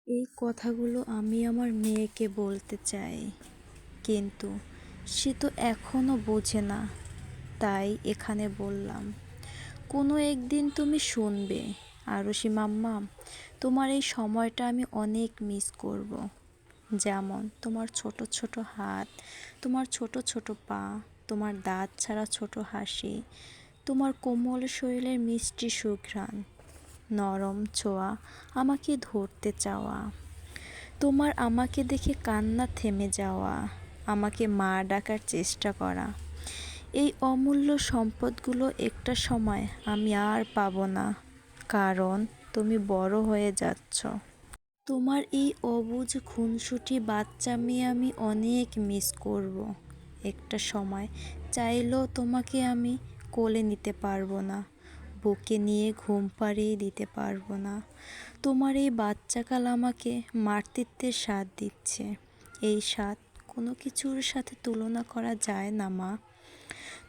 এই কথাগুলো আমি আমার মেয়েকে বলতে চাই, কিন্তু সে তো এখনো বোঝে না। তাই এখানে বললাম, কোনো একদিন তুমি শুনবে। আরুষি মাম্মা, তোমার এই সময়টা আমি অনেক মিস করব। যেমন তোমার ছোট ছোট হাত, তোমার ছোট ছোট পা, তোমার দাঁত ছাড়া ছোট হাসি, তোমার কোমল শরীরের মিষ্টি সুঘ্রাণ, নরম ছোঁয়া, আমাকে ধরতে চাওয়া, তোমার আমাকে দেখে কান্না থেমে যাওয়া, আমাকে মা ডাকার চেষ্টা করা। এই অমূল্য সম্পদগুলো একটা সময় আমি আর পাবো না, কারণ তুমি বড় হয়ে যাচ্ছ। তোমার এই অবুঝ খুনসুটি বাচ্চা মেয়ে আমি অনেক মিস করব। একটা সময় চাইলেও তোমাকে আমি কোলে নিতে পারবো না, বুকে নিয়ে ঘুম পাড়িয়ে দিতে পারবো না। তোমার এই বাচ্চাকাল আমাকে মাতৃত্বের স্বাদ দিচ্ছে। এই স্বাদ কোনো কিছুর সাথে তুলনা করা যায় না মা।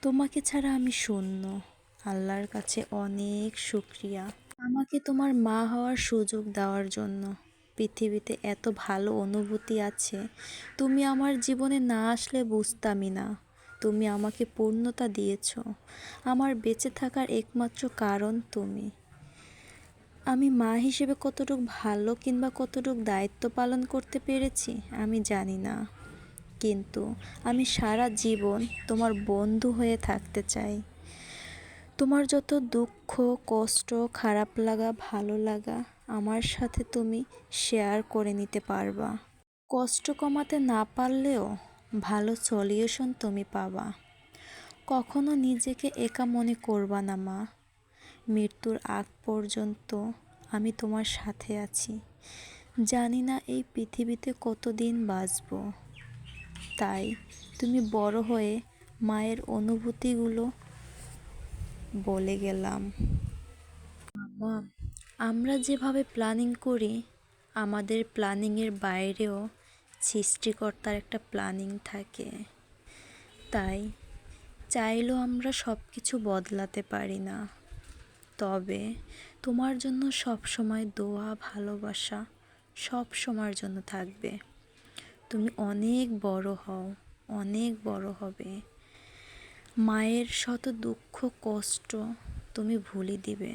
তোমাকে ছাড়া আমি শূন্য। আল্লাহর কাছে অনেক শুক্রিয়া আমাকে তোমার মা হওয়ার সুযোগ দেওয়ার জন্য। পৃথিবীতে এত ভালো অনুভূতি আছে, তুমি আমার জীবনে না আসলে বুঝতামই না। তুমি আমাকে পূর্ণতা দিয়েছ। আমার বেঁচে থাকার একমাত্র কারণ তুমি। আমি মা হিসেবে কতটুকু ভালো কিংবা কতটুকু দায়িত্ব পালন করতে পেরেছি আমি জানি না, কিন্তু আমি সারা জীবন তোমার বন্ধু হয়ে থাকতে চাই। তোমার যত দুঃখ, কষ্ট, খারাপ লাগা, ভালো লাগা আমার সাথে তুমি শেয়ার করে নিতে পারবা। কষ্ট কমাতে না পারলেও ভালো সলিউশন তুমি পাবা। কখনো নিজেকে একা মনে করবা না মা। মৃত্যুর আগ পর্যন্ত আমি তোমার সাথে আছি। জানি না এই পৃথিবীতে কতদিন বাঁচব, তাই তুমি বড় হয়ে মায়ের অনুভূতিগুলো বলে গেলাম। মামা, আমরা যেভাবে প্ল্যানিং করি, আমাদের প্ল্যানিংয়ের বাইরেও সৃষ্টিকর্তার একটা প্ল্যানিং থাকে। তাই চাইলেও আমরা সব কিছু বদলাতে পারি না। তবে তোমার জন্য সব সময় দোয়া, ভালোবাসা সব সময়ের জন্য থাকবে। তুমি অনেক বড় হও, অনেক বড় হবে। মায়ের শত দুঃখ কষ্ট তুমি ভুলে দিবে।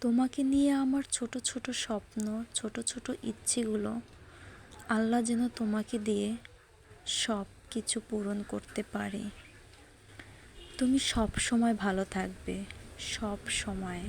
তোমাকে নিয়ে আমার ছোট ছোট স্বপ্ন, ছোট ছোট ইচ্ছেগুলো আল্লাহ যেন তোমাকে দিয়ে সব কিছু পূরণ করতে পারে। তুমি সব সময় ভালো থাকবে, সব সময়।